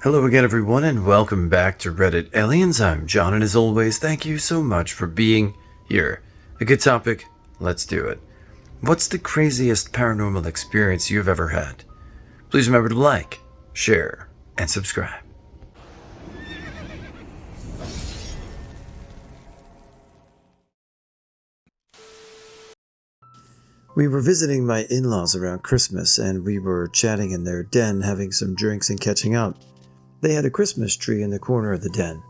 Hello again, everyone, and welcome back to Reddit Aliens. I'm John, and as always, thank you so much for being here. A good topic, let's do it. What's the craziest paranormal experience you've ever had? Please remember to like, share, and subscribe. We were visiting my in-laws around Christmas, and we were chatting in their den, having some drinks and catching up. They had a Christmas tree in the corner of the den.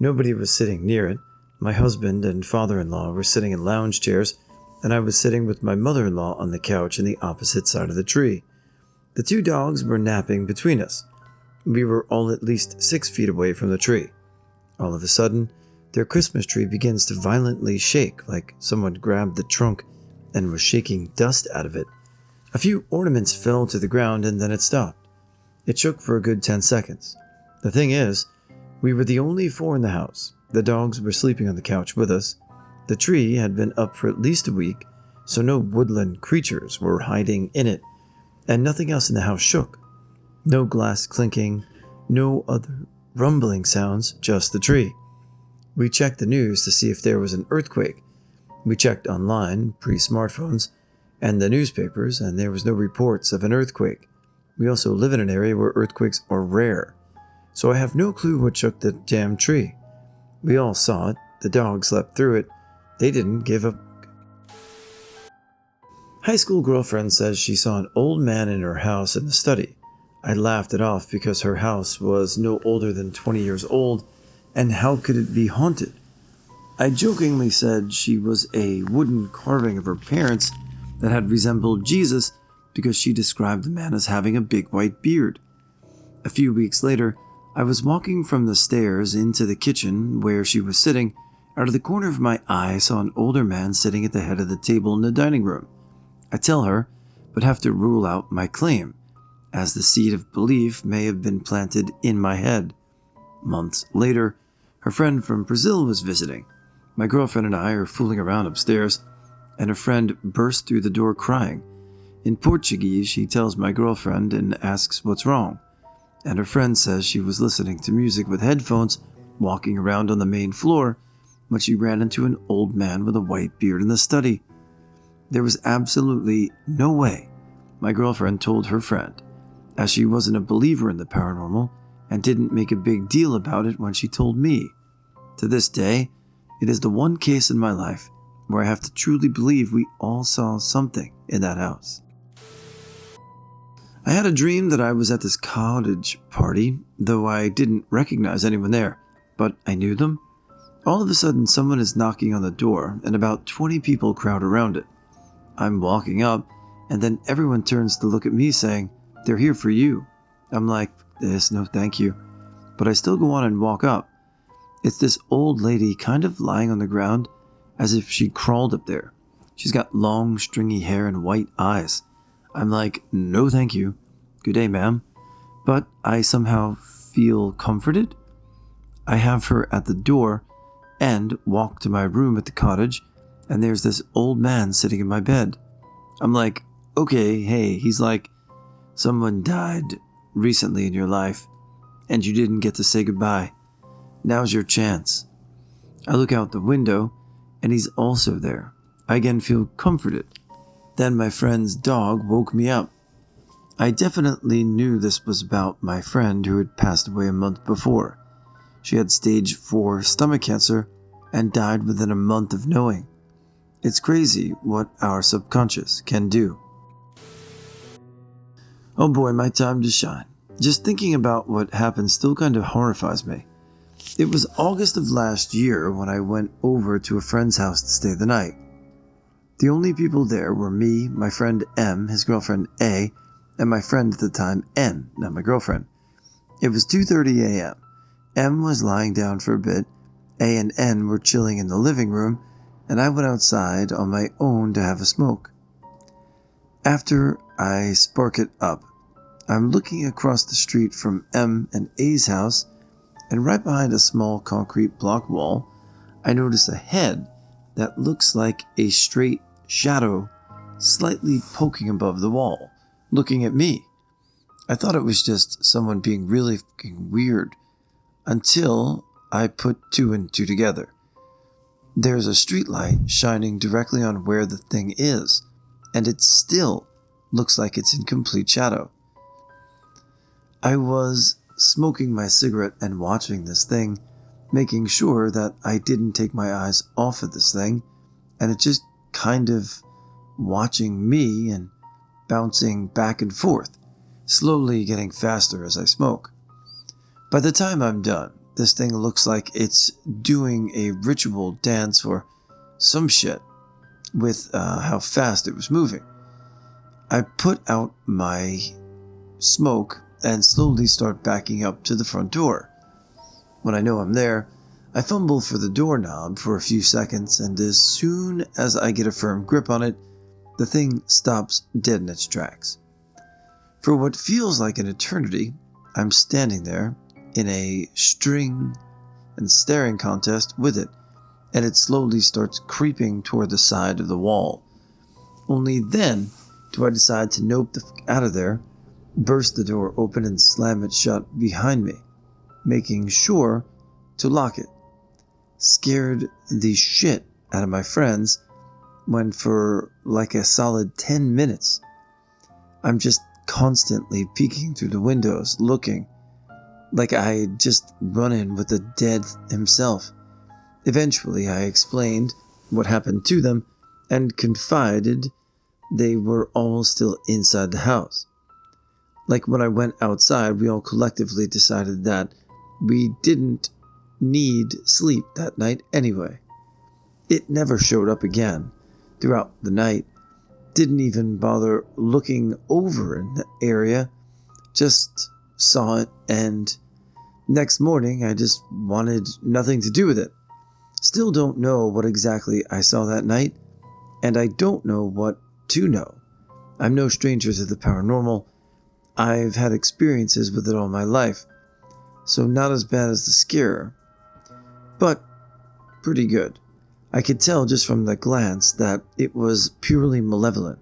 Nobody was sitting near it. My husband and father-in-law were sitting in lounge chairs, and I was sitting with my mother-in-law on the couch in the opposite side of the tree. The two dogs were napping between us. We were all at least 6 feet away from the tree. All of a sudden, their Christmas tree begins to violently shake, like someone grabbed the trunk and was shaking dust out of it. A few ornaments fell to the ground, and then it stopped. It shook for a good 10 seconds. The thing is, we were the only 4 in the house. The dogs were sleeping on the couch with us. The tree had been up for at least a week, so no woodland creatures were hiding in it, and nothing else in the house shook. No glass clinking, no other rumbling sounds, just the tree. We checked the news to see if there was an earthquake. We checked online, pre-smartphones, and the newspapers, and there was no reports of an earthquake. We also live in an area where earthquakes are rare, so I have no clue what shook the damn tree. We all saw it. The dog slept through it. They didn't give up. High school girlfriend says she saw an old man in her house in the study. I laughed it off because her house was no older than 20 years old, and how could it be haunted? I jokingly said she was a wooden carving of her parents that had resembled Jesus because she described the man as having a big white beard. A few weeks later, I was walking from the stairs into the kitchen where she was sitting. Out of the corner of my eye, I saw an older man sitting at the head of the table in the dining room. I tell her, but have to rule out my claim, as the seed of belief may have been planted in my head. Months later, her friend from Brazil was visiting. My girlfriend and I are fooling around upstairs, and a friend burst through the door crying. In Portuguese, she tells my girlfriend and asks what's wrong, and her friend says she was listening to music with headphones, walking around on the main floor, when she ran into an old man with a white beard in the study. There was absolutely no way, my girlfriend told her friend, as she wasn't a believer in the paranormal and didn't make a big deal about it when she told me. To this day, it is the one case in my life where I have to truly believe we all saw something in that house. I had a dream that I was at this cottage party, though I didn't recognize anyone there, but I knew them. All of a sudden, someone is knocking on the door, and about 20 people crowd around it. I'm walking up, and then everyone turns to look at me saying, "They're here for you." I'm like, "This, no thank you." But I still go on and walk up. It's this old lady kind of lying on the ground as if she crawled up there. She's got long, stringy hair and white eyes. I'm like, "No thank you. Good day, ma'am." But I somehow feel comforted. I have her at the door and walk to my room at the cottage, and there's this old man sitting in my bed. I'm like, "Okay, hey." He's like, "Someone died recently in your life, and you didn't get to say goodbye. Now's your chance." I look out the window, and he's also there. I again feel comforted. Then my friend's dog woke me up. I definitely knew this was about my friend who had passed away a month before. She had stage 4 stomach cancer and died within a month of knowing. It's crazy what our subconscious can do. Oh boy, my time to shine. Just thinking about what happened still kind of horrifies me. It was August of last year when I went over to a friend's house to stay the night. The only people there were me, my friend M, his girlfriend A, and my friend at the time N, now my girlfriend. It was 2:30 a.m. M was lying down for a bit, A and N were chilling in the living room, and I went outside on my own to have a smoke. After I spark it up, I'm looking across the street from M and A's house, and right behind a small concrete block wall, I notice a head that looks like a straight shadow slightly poking above the wall, looking at me. I thought it was just someone being really fucking weird until I put two and two together. There's a streetlight shining directly on where the thing is, and it still looks like it's in complete shadow. I was smoking my cigarette and watching this thing, making sure that I didn't take my eyes off of this thing, and it just kind of watching me and bouncing back and forth, slowly getting faster as I smoke. By the time I'm done, this thing looks like it's doing a ritual dance or some shit with how fast it was moving. I put out my smoke and slowly start backing up to the front door. When I know I'm there, I fumble for the doorknob for a few seconds, and as soon as I get a firm grip on it, the thing stops dead in its tracks. For what feels like an eternity, I'm standing there in a string and staring contest with it, and it slowly starts creeping toward the side of the wall. Only then do I decide to nope the fuck out of there, burst the door open and slam it shut behind me, making sure to lock it. Scared the shit out of my friends when for like a solid 10 minutes, I'm just constantly peeking through the windows, looking like I had just run in with the dead himself. Eventually, I explained what happened to them and confided they were all still inside the house. Like when I went outside, we all collectively decided that we didn't need sleep that night anyway. It never showed up again throughout the night. Didn't even bother looking over in the area. Just saw it, and next morning I just wanted nothing to do with it. Still don't know what exactly I saw that night, and I don't know what to know. I'm no stranger to the paranormal. I've had experiences with it all my life, so not as bad as the scare, but pretty good. I could tell just from the glance that it was purely malevolent,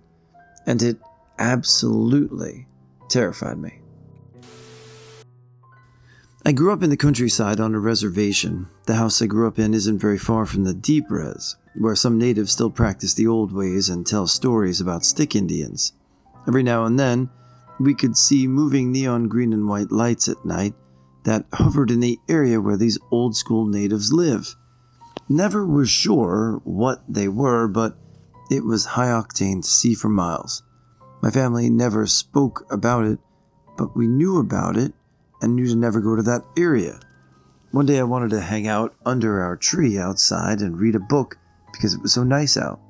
and it absolutely terrified me. I grew up in the countryside on a reservation. The house I grew up in isn't very far from the deep res, where some natives still practice the old ways and tell stories about stick Indians. Every now and then, we could see moving neon green and white lights at night that hovered in the area where these old school natives live. Never was sure what they were, but it was high octane to see for miles. My family never spoke about it, but we knew about it and knew to never go to that area. One day I wanted to hang out under our tree outside and read a book because it was so nice out.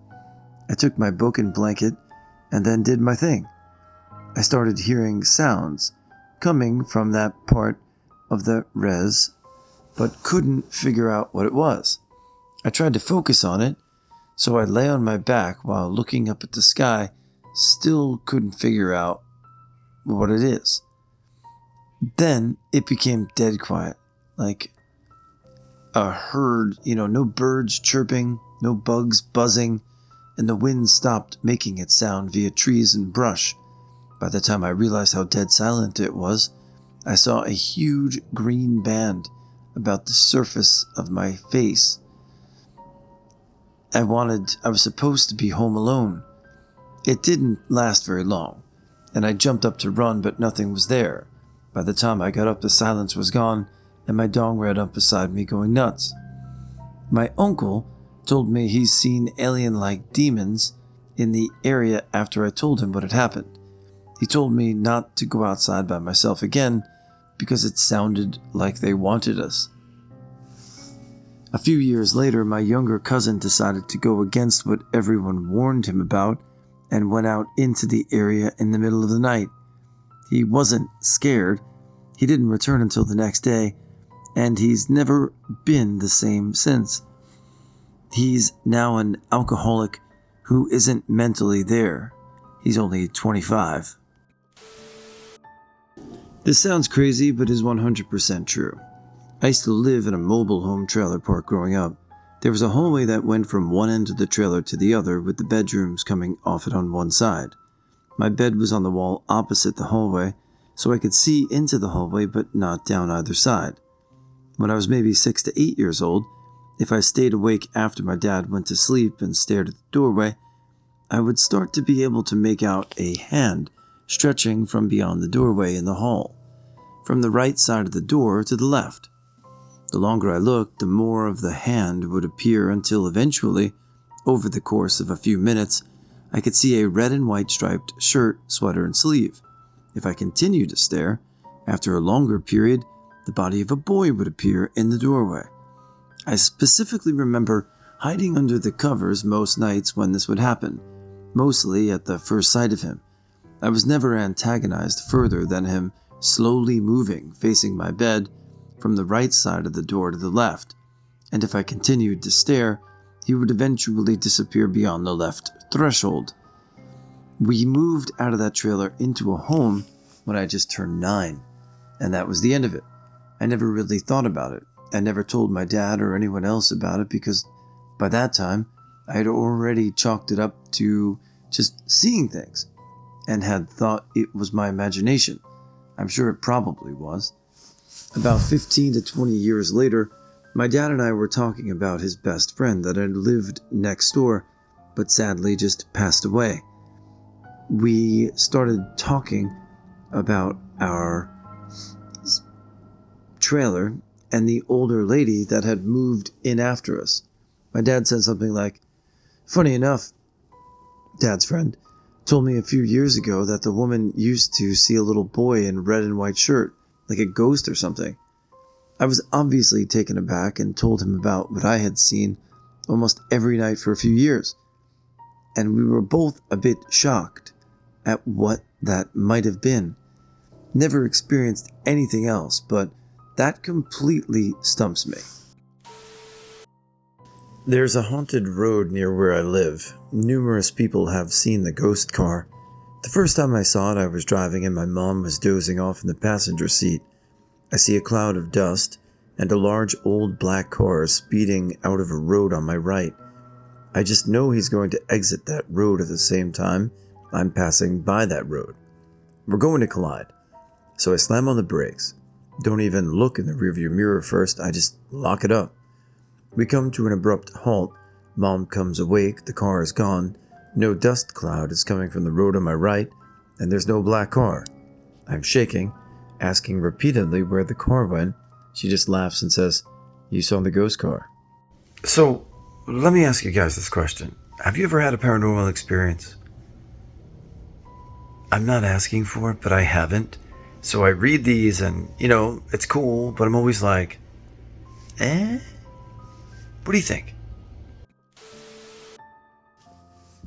I took my book and blanket and then did my thing. I started hearing sounds coming from that part of the res, but couldn't figure out what it was. I tried to focus on it, so I lay on my back while looking up at the sky, still couldn't figure out what it is. Then it became dead quiet, like a herd, no birds chirping, no bugs buzzing, and the wind stopped making its sound via trees and brush. By the time I realized how dead silent it was, I saw a huge green band about the surface of my face. I was supposed to be home alone. It didn't last very long, and I jumped up to run, but nothing was there. By the time I got up, the silence was gone, and my dog ran up beside me going nuts. My uncle told me he's seen alien-like demons in the area after I told him what had happened. He told me not to go outside by myself again because it sounded like they wanted us. A few years later, my younger cousin decided to go against what everyone warned him about and went out into the area in the middle of the night. He wasn't scared. He didn't return until the next day, and he's never been the same since. He's now an alcoholic who isn't mentally there. He's only 25. This sounds crazy, but is 100% true. I used to live in a mobile home trailer park growing up. There was a hallway that went from one end of the trailer to the other, with the bedrooms coming off it on one side. My bed was on the wall opposite the hallway, so I could see into the hallway but not down either side. When I was maybe 6 to 8 years old, if I stayed awake after my dad went to sleep and stared at the doorway, I would start to be able to make out a hand stretching from beyond the doorway in the hall, from the right side of the door to the left. The longer I looked, the more of the hand would appear until eventually, over the course of a few minutes, I could see a red and white striped shirt, sweater, and sleeve. If I continued to stare, after a longer period, the body of a boy would appear in the doorway. I specifically remember hiding under the covers most nights when this would happen, mostly at the first sight of him. I was never antagonized further than him slowly moving, facing my bed, from the right side of the door to the left, and if I continued to stare, he would eventually disappear beyond the left threshold. We moved out of that trailer into a home when I just turned 9, and that was the end of it. I never really thought about it. I never told my dad or anyone else about it because by that time, I had already chalked it up to just seeing things and had thought it was my imagination. I'm sure it probably was. About 15 to 20 years later, my dad and I were talking about his best friend that had lived next door, but sadly just passed away. We started talking about our trailer and the older lady that had moved in after us. My dad said something like, "Funny enough, Dad's friend told me a few years ago that the woman used to see a little boy in a red and white shirt, like a ghost or something." I was obviously taken aback and told him about what I had seen almost every night for a few years, and we were both a bit shocked at what that might have been. Never experienced anything else, but that completely stumps me. There's a haunted road near where I live. Numerous people have seen the ghost car. The first time I saw it, I was driving and my mom was dozing off in the passenger seat. I see a cloud of dust and a large old black car speeding out of a road on my right. I just know he's going to exit that road at the same time I'm passing by that road. We're going to collide, so I slam on the brakes. Don't even look in the rearview mirror first, I just lock it up. We come to an abrupt halt. Mom comes awake, the car is gone. No dust cloud is coming from the road on my right, and there's no black car. I'm shaking, asking repeatedly where the car went. She just laughs and says, "You saw the ghost car." So, let me ask you guys this question. Have you ever had a paranormal experience? I'm not asking for it, but I haven't. So I read these and, it's cool, but I'm always like, What do you think?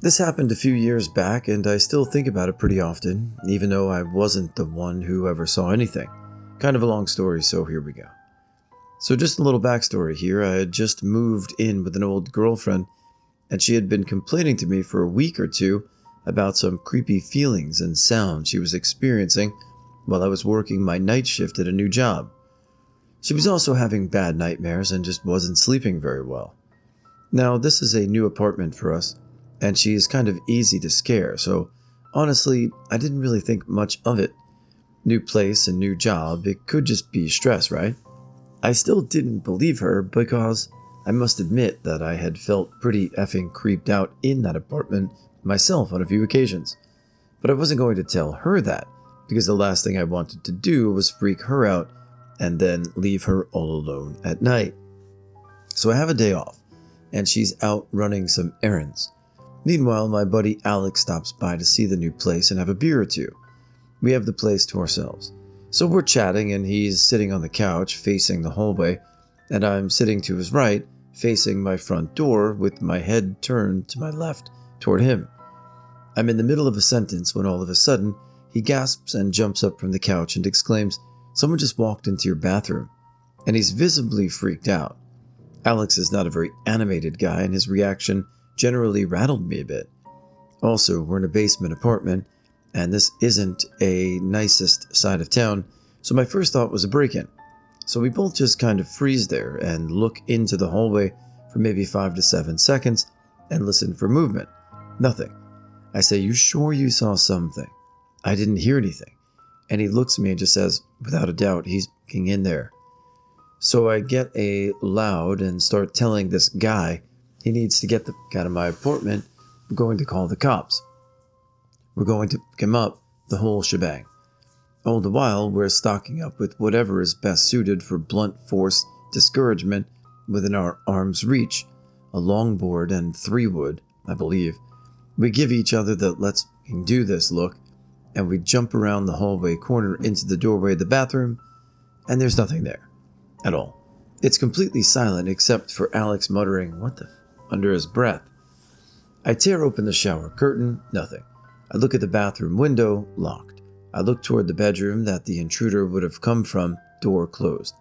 This happened a few years back, and I still think about it pretty often, even though I wasn't the one who ever saw anything. Kind of a long story, so here we go. So just a little backstory here. I had just moved in with an old girlfriend, and she had been complaining to me for a week or two about some creepy feelings and sounds she was experiencing while I was working my night shift at a new job. She was also having bad nightmares and just wasn't sleeping very well. Now, this is a new apartment for us, and she is kind of easy to scare, so honestly, I didn't really think much of it. New place and new job, it could just be stress, right? I still didn't believe her because I must admit that I had felt pretty effing creeped out in that apartment myself on a few occasions. But I wasn't going to tell her that, because the last thing I wanted to do was freak her out and then leave her all alone at night. So I have a day off, and she's out running some errands. Meanwhile, my buddy Alex stops by to see the new place and have a beer or two. We have the place to ourselves. So we're chatting, and he's sitting on the couch facing the hallway, and I'm sitting to his right, facing my front door with my head turned to my left toward him. I'm in the middle of a sentence when all of a sudden, he gasps and jumps up from the couch and exclaims, "Someone just walked into your bathroom," and he's visibly freaked out. Alex is not a very animated guy, and his reaction generally rattled me a bit. Also, we're in a basement apartment, and this isn't a nicest side of town, so my first thought was a break-in. So we both just kind of freeze there and look into the hallway for maybe 5 to 7 seconds and listen for movement. Nothing. I say, "You sure you saw something?" "I didn't hear anything." And he looks at me and just says, without a doubt, he's fucking in there. So I get a loud and start telling this guy he needs to get the fuck out of my apartment. We're going to call the cops. We're going to pick him up, the whole shebang. All the while, we're stocking up with whatever is best suited for blunt force discouragement within our arm's reach. A longboard and 3-wood, I believe. We give each other the let's fucking do this look, and we jump around the hallway corner into the doorway of the bathroom, and there's nothing there. At all. It's completely silent except for Alex muttering, "What the f-" under his breath. I tear open the shower curtain, nothing. I look at the bathroom window, locked. I look toward the bedroom that the intruder would have come from, door closed.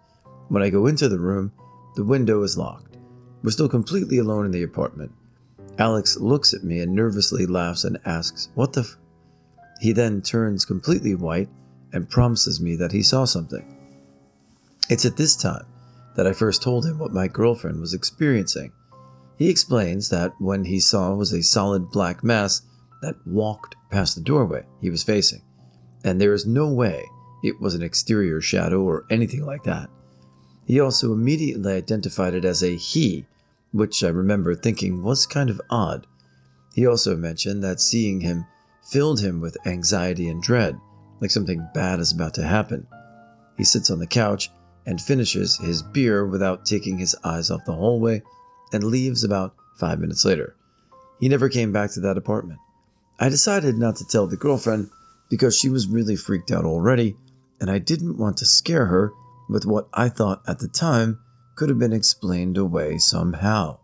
When I go into the room, the window is locked. We're still completely alone in the apartment. Alex looks at me and nervously laughs and asks, "What the f-?" He then turns completely white and promises me that he saw something. It's at this time that I first told him what my girlfriend was experiencing. He explains that what he saw was a solid black mass that walked past the doorway he was facing, and there is no way it was an exterior shadow or anything like that. He also immediately identified it as a he, which I remember thinking was kind of odd. He also mentioned that seeing him filled him with anxiety and dread, like something bad is about to happen. He sits on the couch and finishes his beer without taking his eyes off the hallway and leaves about 5 minutes later. He never came back to that apartment. I decided not to tell the girlfriend because she was really freaked out already, and I didn't want to scare her with what I thought at the time could have been explained away somehow.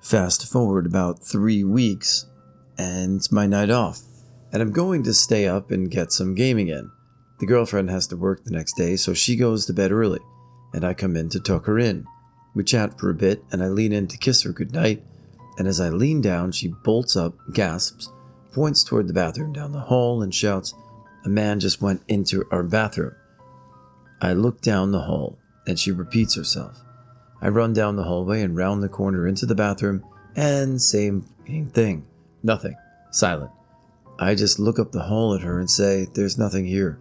Fast forward about 3 weeks, and it's my night off, and I'm going to stay up and get some gaming in. The girlfriend has to work the next day, so she goes to bed early, and I come in to tuck her in. We chat for a bit, and I lean in to kiss her goodnight, and as I lean down, she bolts up, gasps, points toward the bathroom down the hall, and shouts, "A man just went into our bathroom." I look down the hall, and she repeats herself. I run down the hallway and round the corner into the bathroom, and same thing. Nothing. Silent. I just look up the hall at her and say, "There's nothing here."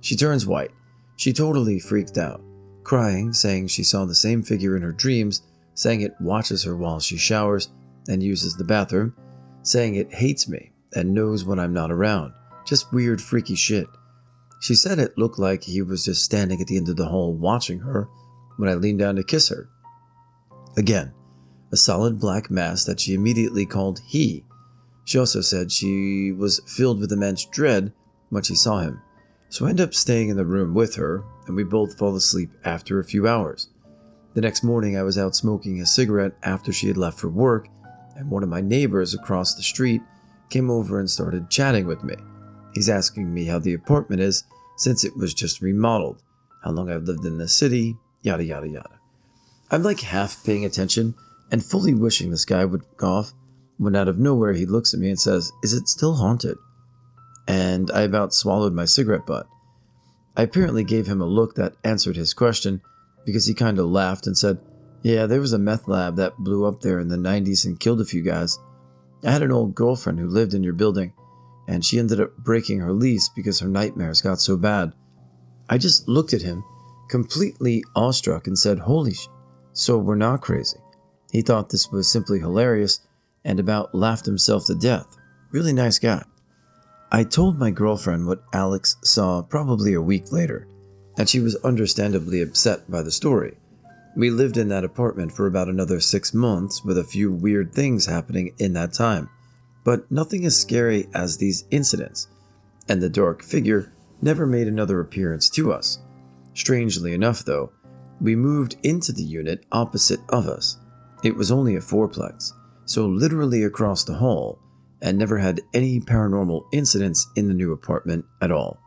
She turns white. She totally freaked out, crying, saying she saw the same figure in her dreams, saying it watches her while she showers and uses the bathroom, saying it hates me and knows when I'm not around. Just weird, freaky shit. She said it looked like he was just standing at the end of the hall watching her when I leaned down to kiss her. Again, a solid black mass that she immediately called he. She also said she was filled with immense dread when she saw him. So I end up staying in the room with her, and we both fall asleep after a few hours. The next morning I was out smoking a cigarette after she had left for work, and one of my neighbors across the street came over and started chatting with me. He's asking me how the apartment is since it was just remodeled, how long I've lived in the city, yada yada yada. I'm like half paying attention and fully wishing this guy would go off, when out of nowhere he looks at me and says, "Is it still haunted?" And I about swallowed my cigarette butt. I apparently gave him a look that answered his question, because he kind of laughed and said, "Yeah, there was a meth lab that blew up there in the 90s and killed a few guys. I had an old girlfriend who lived in your building, and she ended up breaking her lease because her nightmares got so bad." I just looked at him, completely awestruck, and said, "Holy sh!" So we're not crazy. He thought this was simply hilarious and about laughed himself to death. Really nice guy. I told my girlfriend what Alex saw probably a week later, and she was understandably upset by the story. We lived in that apartment for about another 6 months with a few weird things happening in that time, but nothing as scary as these incidents, and the dark figure never made another appearance to us. Strangely enough though, we moved into the unit opposite of us. It was only a fourplex, so literally across the hall, and never had any paranormal incidents in the new apartment at all.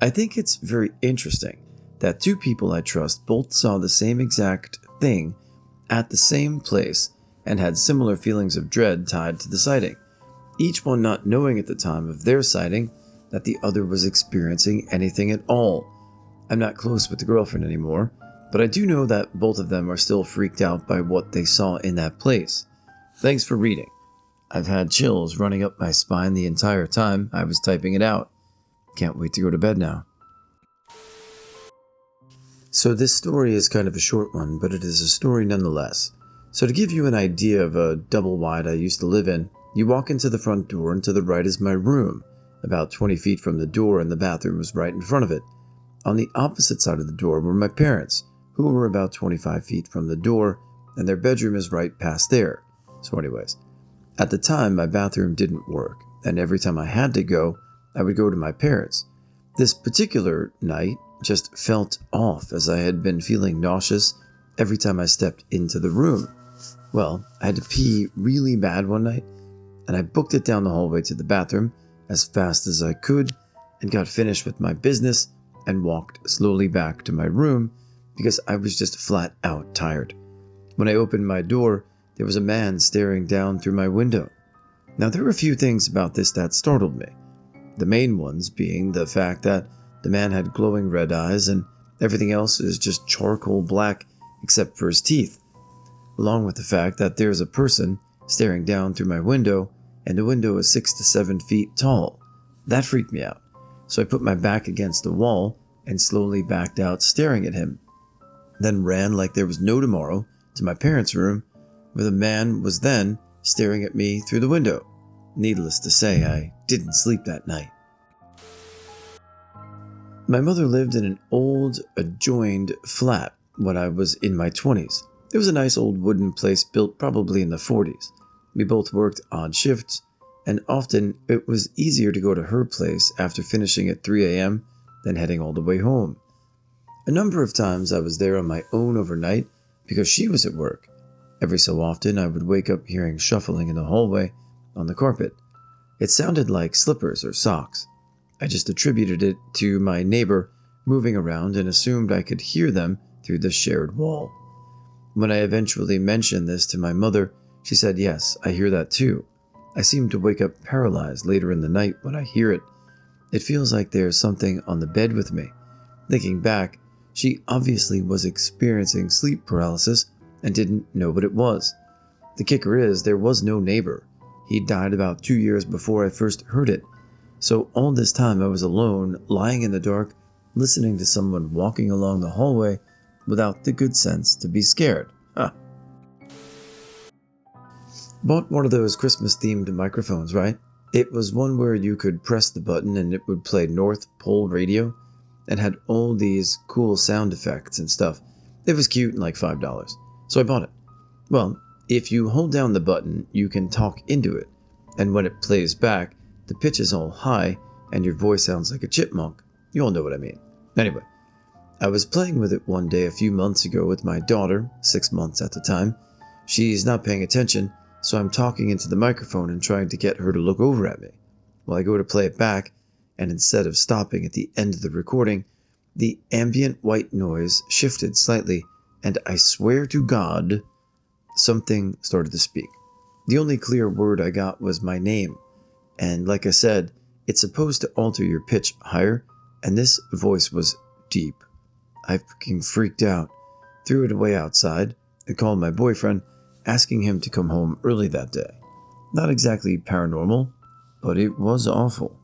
I think it's very interesting that 2 people I trust both saw the same exact thing at the same place and had similar feelings of dread tied to the sighting, each one not knowing at the time of their sighting that the other was experiencing anything at all. I'm not close with the girlfriend anymore, but I do know that both of them are still freaked out by what they saw in that place. Thanks for reading. I've had chills running up my spine the entire time I was typing it out. Can't wait to go to bed now. So this story is kind of a short one, but it is a story nonetheless. So to give you an idea of a double wide I used to live in, you walk into the front door and to the right is my room, about 20 feet from the door, and the bathroom was right in front of it. On the opposite side of the door were my parents, who were about 25 feet from the door, and their bedroom is right past there. So anyways, at the time my bathroom didn't work, and every time I had to go, I would go to my parents'. This particular night just felt off, as I had been feeling nauseous every time I stepped into the room. Well, I had to pee really bad one night, and I booked it down the hallway to the bathroom as fast as I could and got finished with my business and walked slowly back to my room because I was just flat out tired. When I opened my door, there was a man staring down through my window. Now, there were a few things about this that startled me. The main ones being the fact that the man had glowing red eyes and everything else is just charcoal black except for his teeth, along with the fact that there's a person staring down through my window and the window is 6 to 7 feet tall. That freaked me out, so I put my back against the wall and slowly backed out staring at him, then ran like there was no tomorrow to my parents' room, where the man was then staring at me through the window. Needless to say, I didn't sleep that night. My mother lived in an old, adjoined flat when I was in my 20s. It was a nice old wooden place built probably in the 40s. We both worked odd shifts, and often it was easier to go to her place after finishing at 3 a.m. than heading all the way home. A number of times I was there on my own overnight because she was at work. Every so often I would wake up hearing shuffling in the hallway on the carpet. It sounded like slippers or socks. I just attributed it to my neighbor moving around and assumed I could hear them through the shared wall. When I eventually mentioned this to my mother, she said, "Yes, I hear that too. I seem to wake up paralyzed later in the night when I hear it. It feels like there's something on the bed with me." Thinking back, she obviously was experiencing sleep paralysis and didn't know what it was. The kicker is, there was no neighbor. He died about 2 years before I first heard it. So all this time I was alone, lying in the dark, listening to someone walking along the hallway without the good sense to be scared. Bought one of those Christmas-themed microphones, right? It was one where you could press the button and it would play North Pole radio and had all these cool sound effects and stuff. It was cute and like $5. So I bought it. Well, if you hold down the button, you can talk into it. And when it plays back, the pitch is all high and your voice sounds like a chipmunk. You all know what I mean. Anyway, I was playing with it one day a few months ago with my daughter, 6 months at the time. She's not paying attention, so I'm talking into the microphone and trying to get her to look over at me. Well, I go to play it back, and instead of stopping at the end of the recording, the ambient white noise shifted slightly, and I swear to God, something started to speak. The only clear word I got was my name. And like I said, it's supposed to alter your pitch higher, and this voice was deep. I freaking freaked out, threw it away outside, and called my boyfriend, asking him to come home early that day. Not exactly paranormal, but it was awful.